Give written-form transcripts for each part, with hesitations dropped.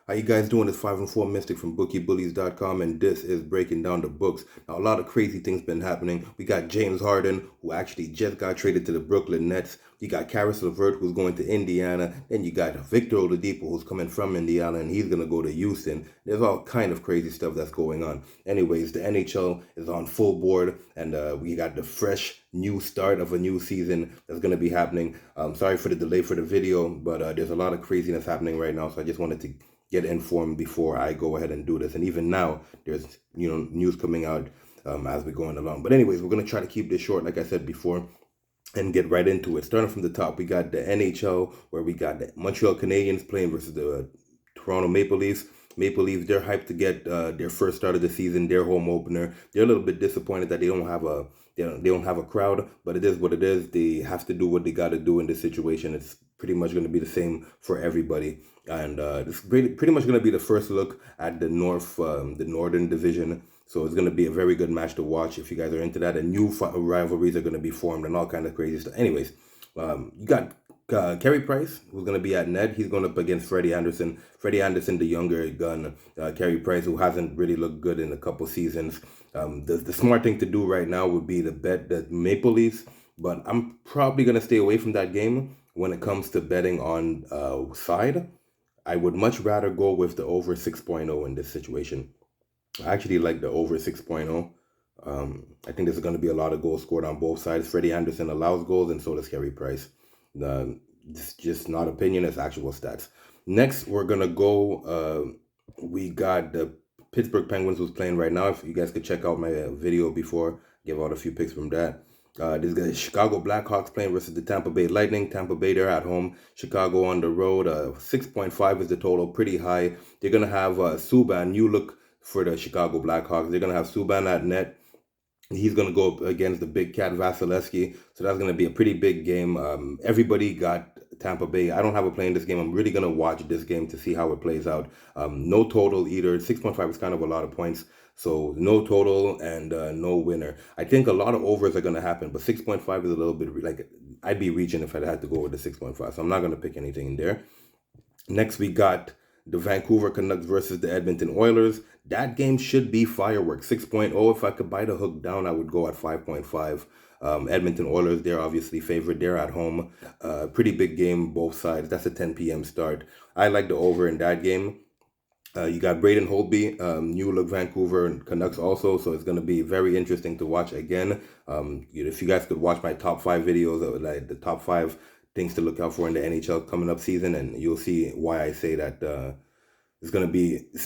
How you guys doing? It's 5 and 4 Mystic from BookieBullies.com, and this is breaking down the books. Now, a lot of crazy things been happening. We got James Harden, who actually just got traded to the Brooklyn Nets. You got Karis LeVert, who's going to Indiana. Then you got Victor Oladipo, who's coming from Indiana, and he's going to go to Houston. There's all kind of crazy stuff that's going on. Anyways, the NHL is on full board, and we got the fresh new start of a new season that's going to be happening. Sorry for the delay for the video, but there's a lot of craziness happening right now, so I just wanted to get informed before I go ahead and do this. And even now, there's news coming out as we're going along. But anyways, we're gonna try to keep this short, like I said before, and get right into it. Starting from the top, we got the NHL, where we got the Montreal Canadiens playing versus the Toronto Maple Leafs. Maple Leafs, they're hyped to get their first start of the season, their home opener. They're a little bit disappointed that they don't have a crowd, but it is what it is. They have to do what they got to do in this situation. It's pretty much going to be the same for everybody, and it's pretty much going to be the first look at the Northern Division. So it's going to be a very good match to watch if you guys are into that. And new rivalries are going to be formed and all kind of crazy stuff. Anyways, you got Carey Price, who's going to be at net. He's going up against Freddie Anderson. Freddie Anderson, the younger gun. Carey Price, who hasn't really looked good in a couple seasons. The smart thing to do right now would be to bet the Maple Leafs, but I'm probably going to stay away from that game when it comes to betting on side. I would much rather go with the over 6.0 in this situation. I actually like the over 6.0. I think there's going to be a lot of goals scored on both sides. Freddie Anderson allows goals, and so does Carey Price. It's just not opinion, it's actual stats. Next, we're going to go, we got the Pittsburgh Penguins who's playing right now. If you guys could check out my video before, give out a few picks from that. This guy, Chicago Blackhawks playing versus the Tampa Bay Lightning. Tampa Bay, they're at home. Chicago on the road. 6.5 is the total, pretty high. They're going to have Subban, new look for the Chicago Blackhawks. They're going to have Subban at net. He's going to go up against the big cat Vasilevsky. So that's going to be a pretty big game. Everybody got Tampa Bay. I don't have a play in this game. I'm really going to watch this game to see how it plays out. No total either. 6.5 is kind of a lot of points. So no total and no winner. I think a lot of overs are going to happen, but 6.5 is a little bit like I'd be reaching if I had to go with the 6.5. So I'm not going to pick anything in there. Next, we got the Vancouver Canucks versus the Edmonton Oilers. That game should be fireworks. 6.0. If I could buy the hook down, I would go at 5.5. Edmonton Oilers, they're obviously favored. They're at home. Pretty big game, both sides. That's a 10 p.m. start. I like the over in that game. You got Braden Holtby, new look Vancouver and Canucks also, so it's going to be very interesting to watch again. If you guys could watch my top 5 videos of like the top 5 things to look out for in the NHL coming up season, and you'll see why I say that it's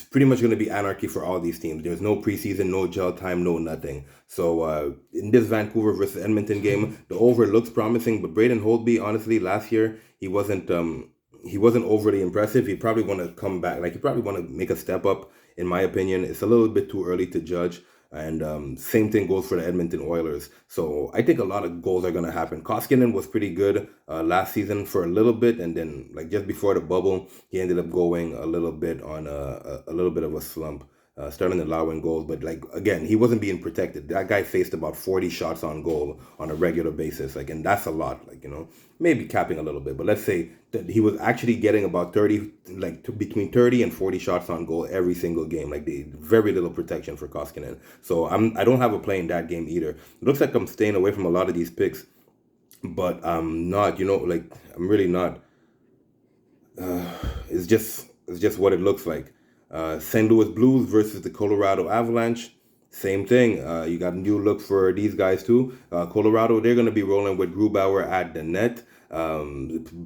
pretty much going to be anarchy for all these teams. There's no preseason, no gel time, no nothing. So in this Vancouver versus Edmonton game, the over looks promising, but Braden Holtby, honestly, last year he wasn't overly impressive. He probably want to come back. Like, he probably want to make a step up, in my opinion. It's a little bit too early to judge. And same thing goes for the Edmonton Oilers. So I think a lot of goals are going to happen. Koskinen was pretty good last season for a little bit. And then, like, just before the bubble, he ended up going a little bit on a little bit of a slump. Starting allowing goals, but like again, he wasn't being protected. That guy faced about 40 shots on goal on a regular basis, like, and that's a lot. Like, maybe capping a little bit, but let's say that he was actually getting about 30, like between 30 and 40 shots on goal every single game. Like, very little protection for Koskinen. So I don't have a play in that game either. It looks like I'm staying away from a lot of these picks, but I'm not. Like, I'm really not. It's just what it looks like. St. Louis Blues versus the Colorado Avalanche. Same thing. You got a new look for these guys too. Colorado, they're going to be rolling with Grubauer at the net.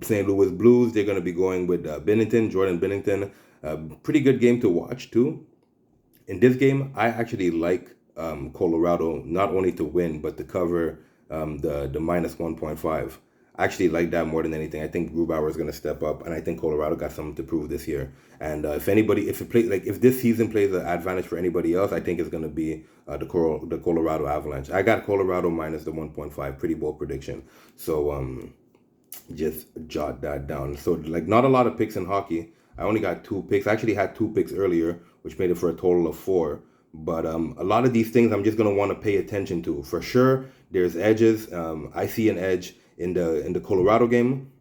St. Louis Blues, they're going to be going with Jordan Binnington. Pretty good game to watch too. In this game, I actually like Colorado not only to win but to cover the minus 1.5. I actually like that more than anything. I think Grubauer is going to step up, and I think Colorado got something to prove this year. And if this season plays an advantage for anybody else, I think it's going to be the Colorado Avalanche. I got Colorado minus the 1.5, pretty bold prediction. So just jot that down. So, like, not a lot of picks in hockey. I only got 2 picks. I actually had 2 picks earlier, which made it for a total of 4. But a lot of these things I'm just going to want to pay attention to. For sure, there's edges. I see an edge in the Colorado game.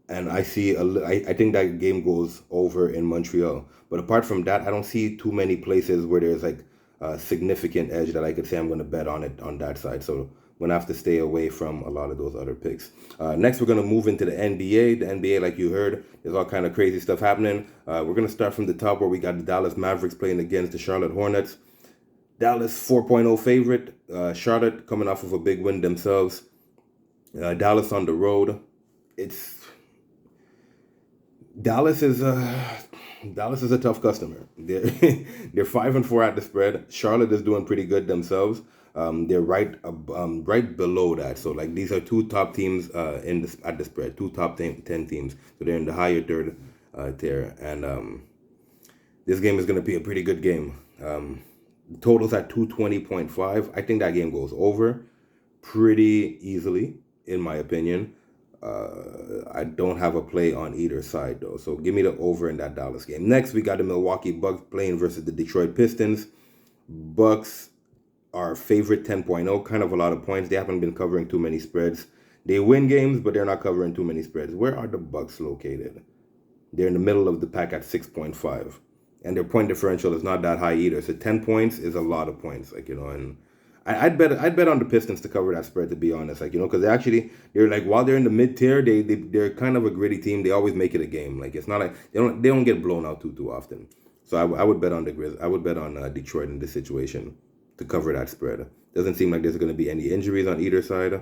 and I think that game goes over in Montreal. But apart from that, I don't see too many places where there's like a significant edge that I could say I'm going to bet on it on that side. So I'm going to have to stay away from a lot of those other picks. Next, we're going to move into the NBA. The NBA, like you heard, there's all kind of crazy stuff happening. We're going to start from the top where we got the Dallas Mavericks playing against the Charlotte Hornets. Dallas 4.0 favorite. Charlotte coming off of a big win themselves. Dallas on the road. It's Dallas is a Dallas is a tough customer. They're they're 5-4 at the spread. Charlotte is doing pretty good themselves. They're right below that. So like these are two top teams in the at the spread. Two top 10 teams. So they're in the higher third tier. And this game is going to be a pretty good game. Totals at 220.5. I think that game goes over pretty easily, in my opinion. I don't have a play on either side though. So give me the over in that Dallas game. Next, we got the Milwaukee Bucks playing versus the Detroit Pistons. Bucks are favorite 10.0, kind of a lot of points. They haven't been covering too many spreads. They win games, but they're not covering too many spreads. Where are the Bucks located? They're in the middle of the pack at 6.5. And their point differential is not that high either. So 10 points is a lot of points, like, and I'd bet on the Pistons to cover that spread, to be honest, like, because they're like, while they're in the mid tier, they're kind of a gritty team. They always make it a game. Like, it's not like they don't get blown out too often. So I would bet on the Grizz. I would bet on Detroit in this situation to cover that spread. Doesn't seem like there's going to be any injuries on either side.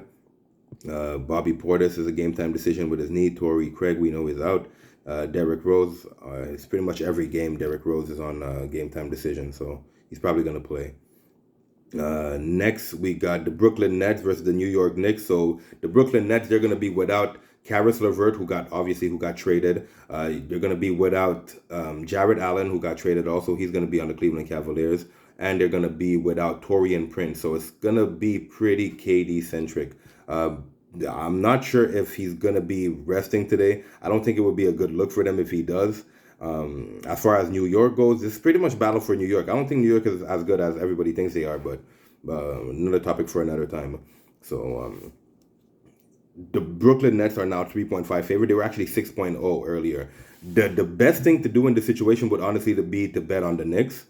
Bobby Portis is a game time decision with his knee. Torrey Craig, we know, is out. Derrick Rose, it's pretty much every game Derrick Rose is on game time decision, so he's probably going to play. Next, we got the Brooklyn Nets versus the New York Knicks. So the Brooklyn Nets, they're going to be without Karis LeVert, who got traded. They're going to be without Jared Allen, who got traded. Also, he's going to be on the Cleveland Cavaliers, and they're going to be without Torian Prince. So it's going to be pretty KD centric. I'm not sure if he's going to be resting today. I don't think it would be a good look for them if he does. As far as New York goes, it's pretty much battle for New York. I don't think New York is as good as everybody thinks they are, but another topic for another time. So the Brooklyn Nets are now 3.5 favorite. They were actually 6.0 earlier. The best thing to do in this situation would honestly be to bet on the Knicks.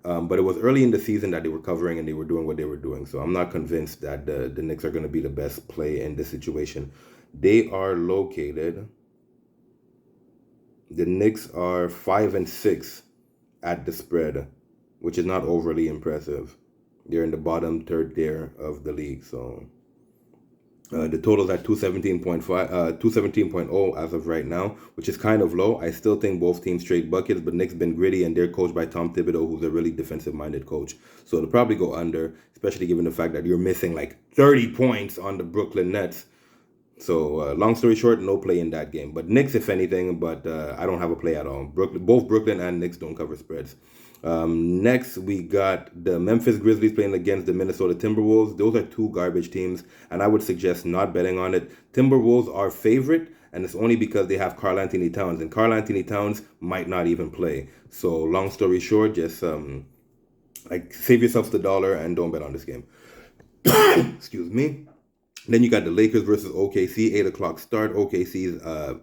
But it was early in the season that they were covering and they were doing what they were doing. So I'm not convinced that the Knicks are going to be the best play in this situation. They are located. The Knicks are 5-6 at the spread, which is not overly impressive. They're in the bottom third tier of the league. So the total's at 217.5, 217.0 as of right now, which is kind of low. I still think both teams trade buckets, but Knicks been gritty and they're coached by Tom Thibodeau, who's a really defensive-minded coach. So it'll probably go under, especially given the fact that you're missing like 30 points on the Brooklyn Nets. So long story short, no play in that game. But Knicks, if anything, but I don't have a play at all. Both Brooklyn and Knicks don't cover spreads. Next, we got the Memphis Grizzlies playing against the Minnesota Timberwolves. Those are two garbage teams, and I would suggest not betting on it. Timberwolves are favorite, and it's only because they have Karl Anthony Towns, and Karl Anthony Towns might not even play. So long story short, just like save yourselves the dollar and don't bet on this game. Excuse me. Then you got the Lakers versus OKC, 8 o'clock start. OKC is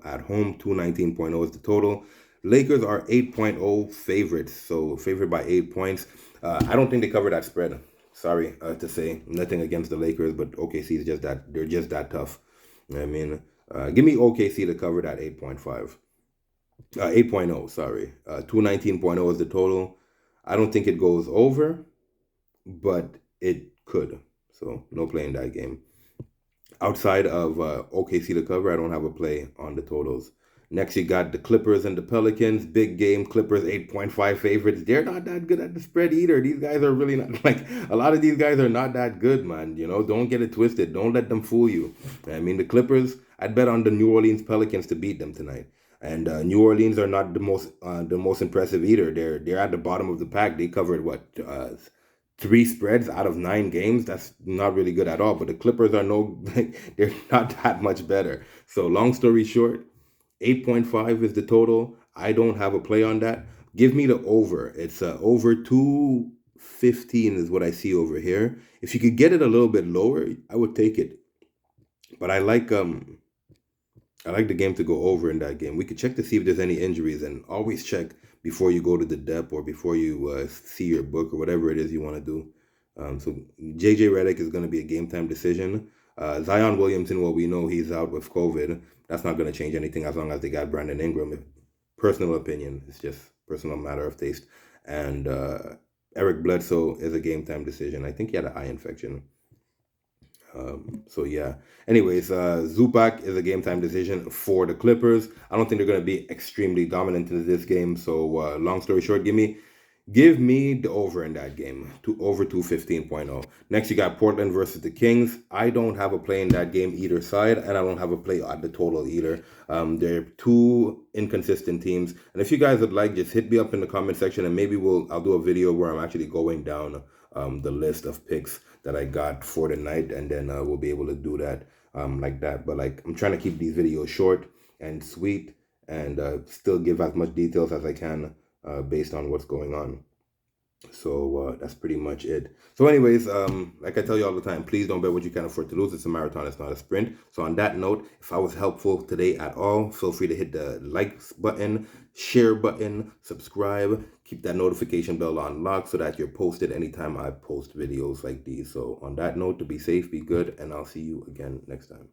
at home, 219.0 is the total. Lakers are 8.0 favorites, so favored by 8 points. I don't think they cover that spread. Sorry to say, nothing against the Lakers, but OKC is just that, they're just that tough. I mean, give me OKC to cover that 8.5. 8.0, sorry. 219.0 is the total. I don't think it goes over, but it could. So no play in that game. Outside of OKC to cover, I don't have a play on the totals. Next, you got the Clippers and the Pelicans. Big game. Clippers 8.5 favorites. They're not that good at the spread either. These guys are really not, like, a lot of these guys are not that good, man. Don't get it twisted. Don't let them fool you. I mean, the Clippers, I'd bet on the New Orleans Pelicans to beat them tonight. And New Orleans are not the most impressive either. They're at the bottom of the pack. They covered what, 3 spreads out of 9 games. That's not really good at all. But the Clippers are they're not that much better. So long story short, 8.5 is the total. I don't have a play on that. Give me the over. It's over 215 is what I see over here. If you could get it a little bit lower, I would take it. But I like the game to go over in that game. We could check to see if there's any injuries, and always check before you go to the depth or before you see your book or whatever it is you want to do. So JJ Redick is going to be a game time decision. Zion Williamson, well, we know he's out with COVID. That's not going to change anything as long as they got Brandon Ingram. Personal opinion, it's just personal matter of taste. And Eric Bledsoe is a game time decision. I think he had an eye infection. So yeah. Anyways, Zubac is a game time decision for the Clippers. I don't think they're going to be extremely dominant in this game. So long story short, give me the over in that game, to over 215.0. Next, you got Portland versus the Kings. I don't have a play in that game either side, and I don't have a play at the total either. They're two inconsistent teams, and if you guys would like, just hit me up in the comment section, and maybe I'll do a video where I'm actually going down the list of picks that I got for the night, and then we'll be able to do that like that. But like, I'm trying to keep these videos short and sweet, and still give as much details as I can based on what's going on. So that's pretty much it. So anyways, like I tell you all the time, please don't bet what you can afford to lose. It's a marathon, it's not a sprint. So on that note, if I was helpful today at all, feel free to hit the like button, share button, subscribe, keep that notification bell on lock so that you're posted anytime I post videos like these. So on that note, to be safe, be good, and I'll see you again next time.